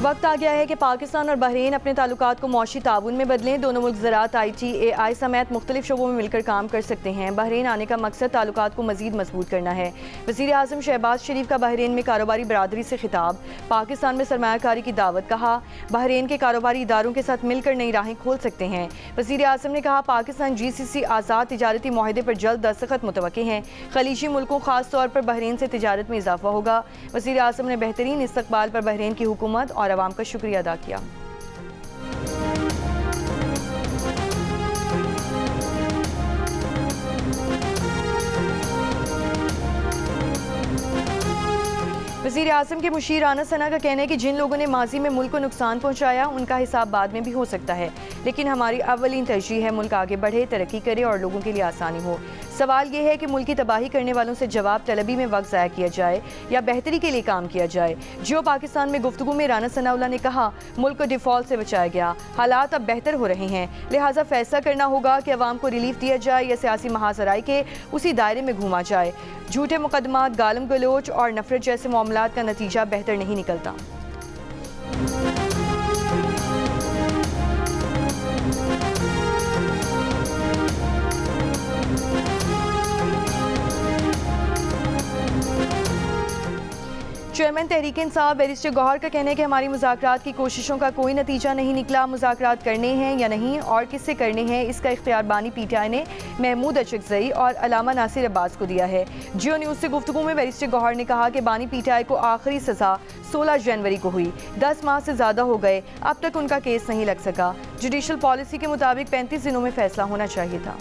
वक्त आ गया है कि पाकिस्तान और बहरीन अपने ताल्लुकात को मौशी ताउन में बदलें। दोनों मुल्क ज़राअत, ITAI समेत मुख्तलिफ शोबों में मिलकर काम कर सकते हैं। बहरीन आने का मकसद ताल्लुकात को मज़ीद मजबूत करना है। वज़ीर आज़म शहबाज शरीफ का बहरीन में कारोबारी बरादरी से खिताब। पाकिस्तान में सरमायाकारी की दावत। कहा बहरीन के कारोबारी इदारों के साथ मिलकर नई राहें खोल सकते हैं। वज़ीर आज़म ने कहा पाकिस्तान GCC आज़ाद तिजारती मुआहदे पर जल्द दस्तखत मुतवक्की हैं। खलीजी मुल्कों खास तौर पर बहरीन से तिजारत में इजाफा होगा। वज़ीर आज़म ने बेहतरीन इस्तकबाल पर बहरीन की हुकूमत और अवाम का शुक्रिया अदा किया। वज़ीर आज़म के मुशीर राना सना का कहना है कि जिन लोगों ने माजी में मुल्क को नुकसान पहुँचाया उनका हिसाब बाद में भी हो सकता है, लेकिन हमारी अव्वलीन तरजीह है मुल्क आगे बढ़े, तरक्की करे और लोगों के लिए आसानी हो। सवाल ये है कि मुल्क की तबाही करने वालों से जवाब तलबी में वक्त ज़ाया किया जाए या बेहतरी के लिए काम किया जाए। जियो पाकिस्तान में गुफ्तगू में राना सनाउल्लाह ने कहा मुल्क को डिफ़ॉल्ट से बचाया गया, हालात अब बेहतर हो रहे हैं, लिहाजा फैसला करना होगा कि अवाम को रिलीफ दिया जाए या सियासी महासराई के उसी दायरे में घूमा जाए। झूठे मुकदमात, गालम गलोच और नफरत जैसे मामलात का नतीजा बेहतर नहीं निकलता। चेयरमैन तहरीक इंसाफ बैरिस्टर गौहर का कहना है कि हमारी मुज़ाकरात की कोशिशों का कोई नतीजा नहीं निकला। मुज़ाकरात करने हैं या नहीं और किससे करने हैं इसका इख्तियार बानी PTI ने महमूद अशरकज़ई और अलामा नासिर अब्बास को दिया है। जियो न्यूज़ से गुफ्तगू में बैरिस्टर गौहर ने कहा कि बानी PTI को आखिरी सज़ा 16 जनवरी को हुई, 10 माह से ज़्यादा हो गए, अब तक उनका केस नहीं लग सका। जुडिशल पॉलिसी के मुताबिक 35 दिनों में फैसला होना चाहिए था।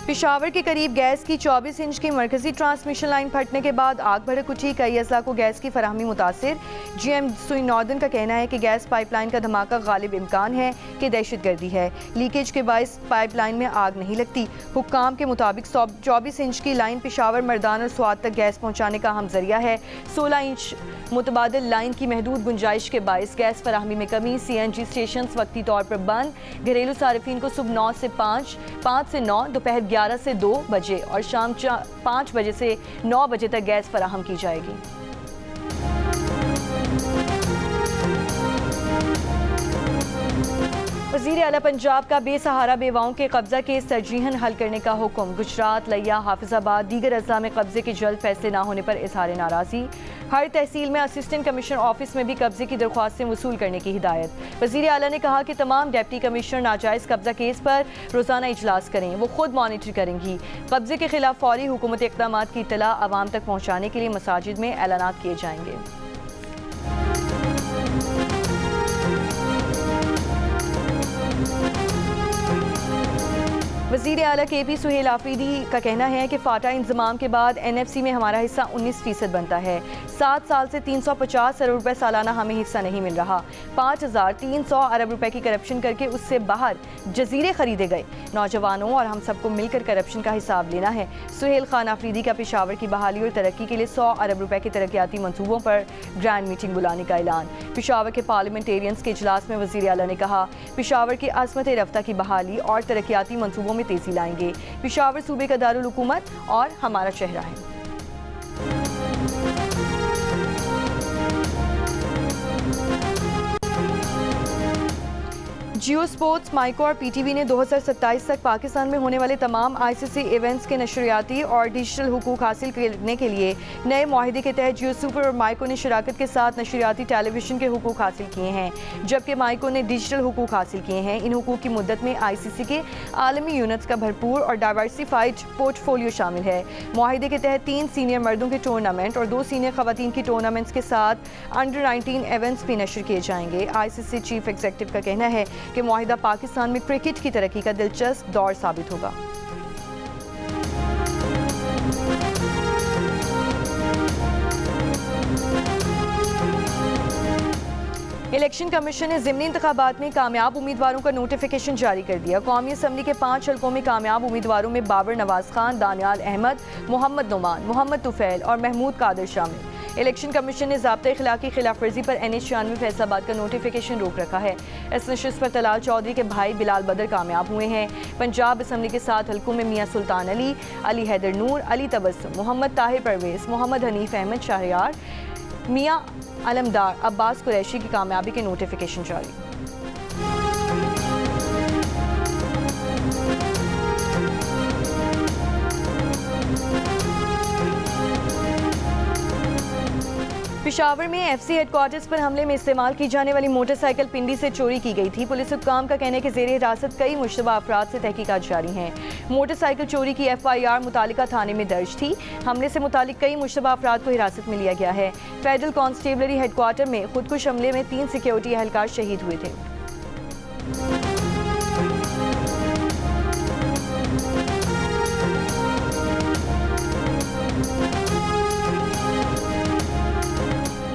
पेशावर के करीब गैस की 24 इंच की मरकजी ट्रांसमिशन लाइन फटने के बाद आग भड़क उठी, कई अजला को गैस की फराहमी मुतासिर। GM सुई नॉर्दर्न का कहना है कि गैस पाइपलाइन का धमाका गालिब इम्कान है कि दहशतगर्दी है, लीकेज के बायस पाइपलाइन में आग नहीं लगती। हुक्काम के मुताबिक 24 इंच की लाइन पेशावर, मर्दान और स्वात तक गैस पहुँचाने का अहम जरिया है। 16 इंच मुतबादिल लाइन की महदूद गुंजाइश के बायस गैस फराहमी में कमी। CNG स्टेशन वक्ती तौर पर बंद। घरेलू सार्फिन को सुबह 9 से 5, 5 से 9, दोपहर 11 से 2 बजे और शाम 5 बजे से 9 बजे तक गैस फराहम की जाएगी। वज़ीर आला पंजाब का बेसहारा बेवाओं के कब्जा केस तरजीहन हल करने का हुक्म। गुजरात, लिया, हाफिजाबाद, दीगर अजला में कब्जे के जल्द फैसले न होने पर इजहार नाराज़ी। हर तहसील में असिस्टेंट कमिश्नर ऑफिस में भी कब्जे की दरख्वास्तें वसूल करने की हिदायत। वज़ीर आला ने कहा कि तमाम डिप्टी कमिश्नर नाजायज़ कब्जा केस पर रोज़ाना इजलास करें, वो खुद मॉनिटर करेंगी। कब्जे के खिलाफ फौरी हुकूमती इक़दाम की इत्तला आवाम तक पहुँचाने के लिए मसाजिद में ऐलानात किए जाएंगे। वज़ीर आला KP सुहेल आफरीदी का कहना है कि फाटा इंजमाम के बाद NFC में हमारा हिस्सा 19% बनता है। 7 साल से 350 अरब रुपए सालाना हमें हिस्सा नहीं मिल रहा। 5300 अरब रुपए की करप्शन करके उससे बाहर जजीरे खरीदे गए। नौजवानों और हम सबको मिलकर करप्शन का हिसाब लेना है। सुहेल खान आफरीदी का पेशावर की बहाली और तरक्की के लिए 100 अरब रुपए के तरक्याती मनसूबों पर ग्रैंड मीटिंग बुलाने का ऐलान। पेशावर के पार्लियामेंटेरियंस के इजलास में वज़ीर आला ने कहा पेशावर की अज़मत रफ्ता की बहाली और तरक्याती मनसूबों में तेजी लाएंगे। पेशावर सूबे का दारुल हुकूमत और हमारा चेहरा है। जियो स्पोर्ट्स, माइको और PTV ने 2027 तक पाकिस्तान में होने वाले तमाम ICC इवेंट्स के नशरियाती और डिजिटल हुकूक हासिल करने के लिए नए माहिदे के तहत जियो सुपर और माइको ने शराकत के साथ नशरियाती टेलीविजन के हुकूक हासिल किए हैं, जबकि माइको ने डिजिटल हुकूक हासिल किए हैं। इन हुकूक की मुद्दत में ICC के आलमी यूनिट्स का भरपूर और डाइवर्सिफाइड पोर्टफोलियो शामिल है। माहिदे के तहत 3 सीनियर मर्दों के टूर्नामेंट और 2 सीनियर खवातीन की टूर्नामेंट्स के साथ अंडर 19 इवेंट्स भी नशर किए जाएंगे। ICC चीफ एग्जीक्यूटिव का कहना है कि मुआहिदा पाकिस्तान में क्रिकेट की तरक्की का दिलचस्प दौर साबित होगा। इलेक्शन कमीशन ने ज़िमनी इंतखाबात में कामयाब उम्मीदवारों का नोटिफिकेशन जारी कर दिया। कौमी असम्बली के 5 हल्कों में कामयाब उम्मीदवारों में बाबर नवाज खान, दानियाल अहमद, मोहम्मद नुमान, मोहम्मद तुफैल और महमूद कादिर शामिल। इलेक्शन कमीशन ने ज़ाब्ता इखलाकी खिलाफ वर्जी पर NH-96 फैसलाबाद का नोटिफिकेशन रोक रखा है। इस नशिस्त पर तलाल चौधरी के भाई बिलाल बदर कामयाब हुए हैं। पंजाब असम्बली के 7 हल्कों में मियाँ सुल्तान अली, अली हैदर नूर, अली तबस्सुम, मोहम्मद ताहिर परवेज़, मोहम्मद हनीफ अहमद शाहरियार, मियाँ अलमदार, अब्बास कुरैशी की कामयाबी के नोटिफिकेशन जारी। पेशावर में FC हेडक्वार्टर्स पर हमले में इस्तेमाल की जाने वाली मोटरसाइकिल पिंडी से चोरी की गई थी। पुलिस हुक्काम का कहना है कि ज़ेरे हिरासत कई मुश्तबा अफराद से तहकीकात जारी हैं। मोटरसाइकिल चोरी की FIR मुतालिका थाने में दर्ज थी। हमले से मुतालिक कई मुश्तबा अफराद को हिरासत में लिया गया है। फेडरल कांस्टेबलरी हेडक्वार्टर में खुदकुश हमले में 3 सिक्योरिटी एहलकार शहीद हुए थे।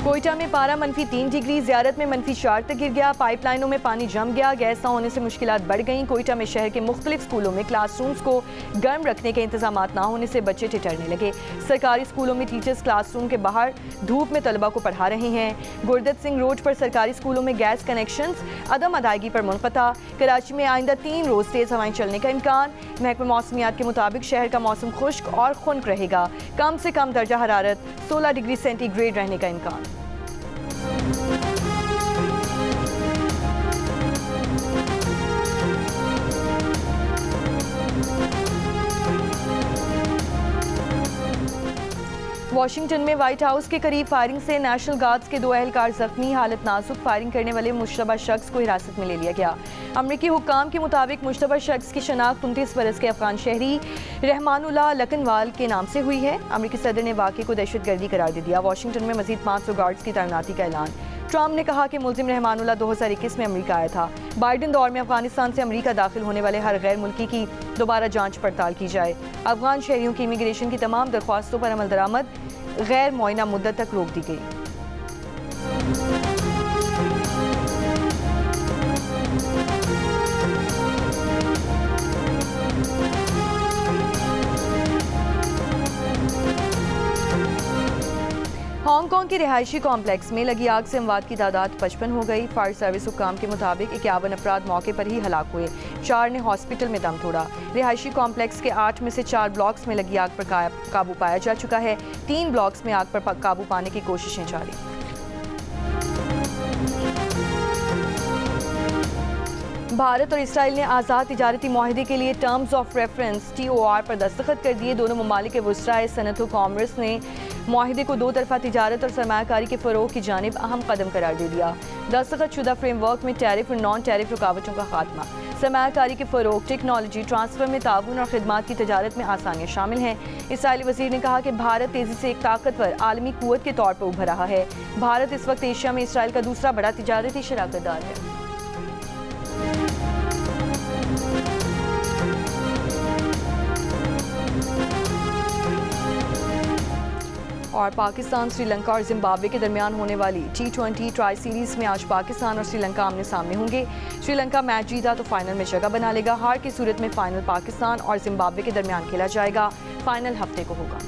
कोयटा में पारा -3 डिग्री, ज़ियारत में -4 तक गिर गया। पाइपलाइनों में पानी जम गया। गैस न होने से मुश्किलात बढ़ गईं। कोयटा में शहर के मुख्तलिफ स्कूलों में क्लासरूम्स को गर्म रखने के इंतजाम ना होने से बच्चे ठिठुरने लगे। सरकारी स्कूलों में टीचर्स क्लासरूम के बाहर धूप में तलबा को पढ़ा रहे हैं। गुरदत सिंह रोड पर सरकारी स्कूलों में गैस कनेक्शंस अदम अदायगी पर मुनक़ता। कराची में आइंदा 3 रोज़ तेज़ हवाएं चलने का इम्कान। महकमा मौसमियात के मुताबिक शहर का मौसम खुश्क और खुनक रहेगा। कम से कम दर्जा हरारत 16 डिग्री सेंटीग्रेड रहने का इम्कान। वाशिंगटन में व्हाइट हाउस के करीब फायरिंग से नेशनल गार्ड्स के 2 एहलकार जख्मी, हालत नाजुक। फायरिंग करने वाले मुश्तबा शख्स को हिरासत में ले लिया गया। अमरीकी हुक्काम के मुताबिक मुश्तबा शख्स की शनाख्त 29 बरस के अफगान शहरी रहमानुल्लाह लकनवाल के नाम से हुई है। अमरीकी सदर ने वाक़े को दहशतगर्दी करार दे दिया। वाशिंगटन में मजीद 500 गार्ड्स की तैनाती का ऐलान। ट्रम्प ने कहा कि मुल्जिम रहमानुल्लाह 2021 में अमेरिका आया था। बाइडन दौर में अफगानिस्तान से अमेरिका दाखिल होने वाले हर गैर मुल्की की दोबारा जांच पड़ताल की जाए। अफगान शहरियों की इमिग्रेशन की तमाम दरख्वास्तों पर अमल दरामद गैर मुआयना मुद्दत तक रोक दी गई। हांगकांग के रिहायशी कॉम्प्लेक्स में लगी आग से अमवात की तादाद 55 हो गई। फायर सर्विस हुक्काम के मुताबिक 51 अफराद मौके पर ही हलाक हुए। 4 ने हॉस्पिटल में दम तोड़ा। रिहायशी कॉम्प्लेक्स के 8 में से 4 ब्लॉक्स में लगी आग पर काबू पाया जा चुका है। 3 ब्लॉक्स में आग पर काबू पाने की कोशिशें जारी। भारत और इसराइल ने आज़ाद तिजारती मुआहदे के लिए टर्म्स ऑफ रेफरेंस TOR पर दस्तखत कर दिए। दोनों ममालिक के वुज़राए सनअत व कॉमर्स ने मुआहदे को 2 तरफ़ा तिजारत और सरमायाकारी के फ़रोग़ की जानिब अहम कदम करार दे दिया। दस्तखत शुदा फ्रेमवर्क में टैरिफ और नॉन टैरिफ रुकावटों का खात्मा, सरमायाकारी के फ़रोग़, टेक्नोलॉजी ट्रांसफ़र में ताउन और खिदमात की तजारत में आसानियाँ शामिल हैं। इसराइली वज़ीर ने कहा कि भारत तेज़ी से एक ताकतवर आलमी क़ुव्वत के तौर पर उभर रहा है। भारत इस वक्त एशिया में इसराइल का दूसरा बड़ा तिजारती शराकतदार है। और पाकिस्तान, श्रीलंका और जिम्बाब्वे के दरमियान होने वाली T20 ट्राई सीरीज़ में आज पाकिस्तान और श्रीलंका आमने सामने होंगे। श्रीलंका मैच जीता तो फाइनल में जगह बना लेगा। हार की सूरत में फाइनल पाकिस्तान और जिम्बाब्वे के दरमियान खेला जाएगा। फाइनल हफ्ते को होगा।